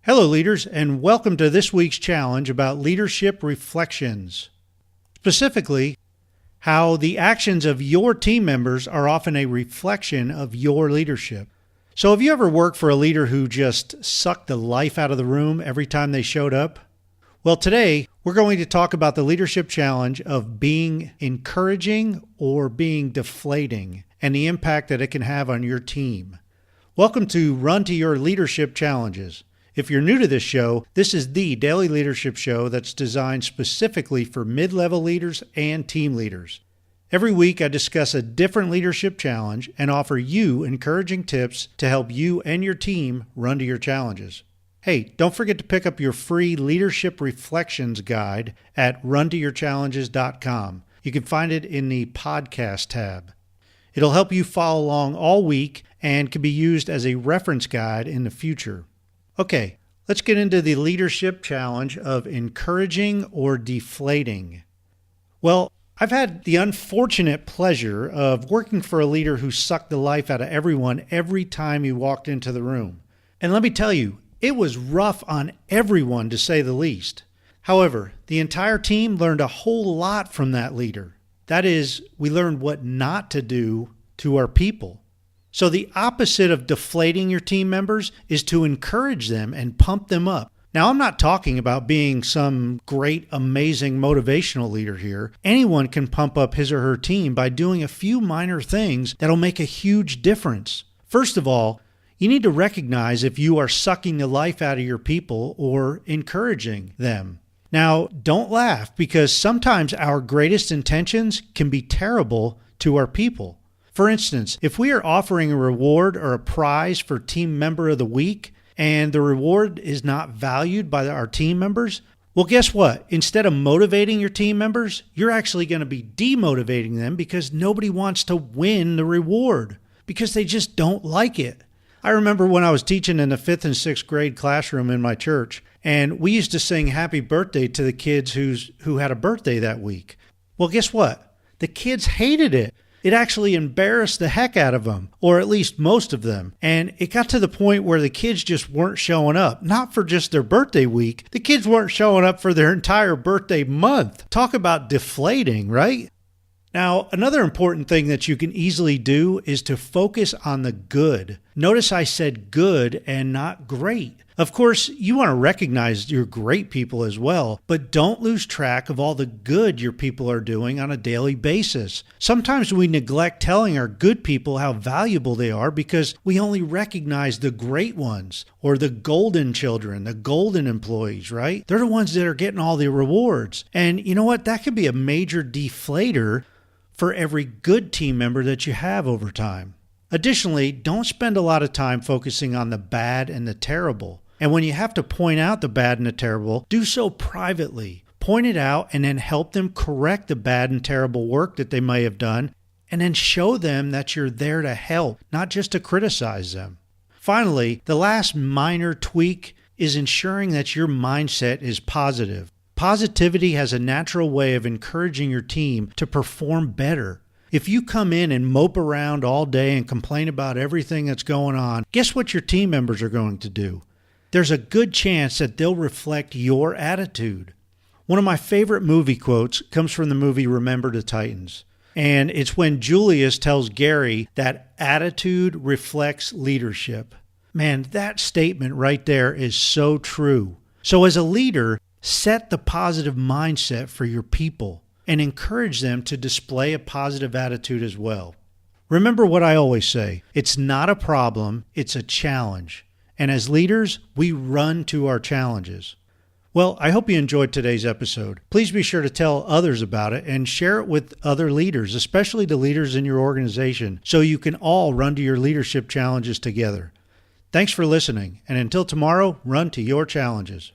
Hello, leaders, and welcome to this week's challenge about leadership reflections. Specifically, how the actions of your team members are often a reflection of your leadership. So have you ever worked for a leader who just sucked the life out of the room every time they showed up? Well, today we're going to talk about the leadership challenge of being encouraging or being deflating and the impact that it can have on your team. Welcome to Run to Your Leadership Challenges. If you're new to this show, this is the daily leadership show that's designed specifically for mid-level leaders and team leaders. Every week, I discuss a different leadership challenge and offer you encouraging tips to help you and your team run to your challenges. Hey, don't forget to pick up your free Leadership Reflections guide at runtoyourchallenges.com. You can find it in the podcast tab. It'll help you follow along all week and can be used as a reference guide in the future. Okay, let's get into the leadership challenge of encouraging or deflating. Well, I've had the unfortunate pleasure of working for a leader who sucked the life out of everyone every time he walked into the room. And let me tell you, it was rough on everyone to say the least. However, the entire team learned a whole lot from that leader. That is, we learned what not to do to our people. So the opposite of deflating your team members is to encourage them and pump them up. Now, I'm not talking about being some great, amazing motivational leader here. Anyone can pump up his or her team by doing a few minor things that'll make a huge difference. First of all, you need to recognize if you are sucking the life out of your people or encouraging them. Now, don't laugh because sometimes our greatest intentions can be terrible to our people. For instance, if we are offering a reward or a prize for Team Member of the Week and the reward is not valued by our team members, well, guess what? Instead of motivating your team members, you're actually going to be demotivating them because nobody wants to win the reward because they just don't like it. I remember when I was teaching in the 5th and 6th grade classroom in my church, and we used to sing happy birthday to the kids who had a birthday that week. Well, guess what? The kids hated it. It actually embarrassed the heck out of them, or at least most of them. And it got to the point where the kids just weren't showing up, not for just their birthday week. The kids weren't showing up for their entire birthday month. Talk about deflating, right? Now, another important thing that you can easily do is to focus on the good. Notice I said good and not great. Of course, you want to recognize your great people as well, but don't lose track of all the good your people are doing on a daily basis. Sometimes we neglect telling our good people how valuable they are because we only recognize the great ones or the golden children, the golden employees, right? They're the ones that are getting all the rewards. And you know what? That could be a major deflator for every good team member that you have over time. Additionally, don't spend a lot of time focusing on the bad and the terrible. And when you have to point out the bad and the terrible, do so privately. Point it out and then help them correct the bad and terrible work that they may have done, and then show them that you're there to help, not just to criticize them. Finally, the last minor tweak is ensuring that your mindset is positive. Positivity has a natural way of encouraging your team to perform better. If you come in and mope around all day and complain about everything that's going on, guess what your team members are going to do? There's a good chance that they'll reflect your attitude. One of my favorite movie quotes comes from the movie Remember the Titans. And it's when Julius tells Gary that attitude reflects leadership. Man, that statement right there is so true. So as a leader, set the positive mindset for your people and encourage them to display a positive attitude as well. Remember what I always say, it's not a problem, it's a challenge. And as leaders, we run to our challenges. Well, I hope you enjoyed today's episode. Please be sure to tell others about it and share it with other leaders, especially the leaders in your organization, so you can all run to your leadership challenges together. Thanks for listening, and until tomorrow, run to your challenges.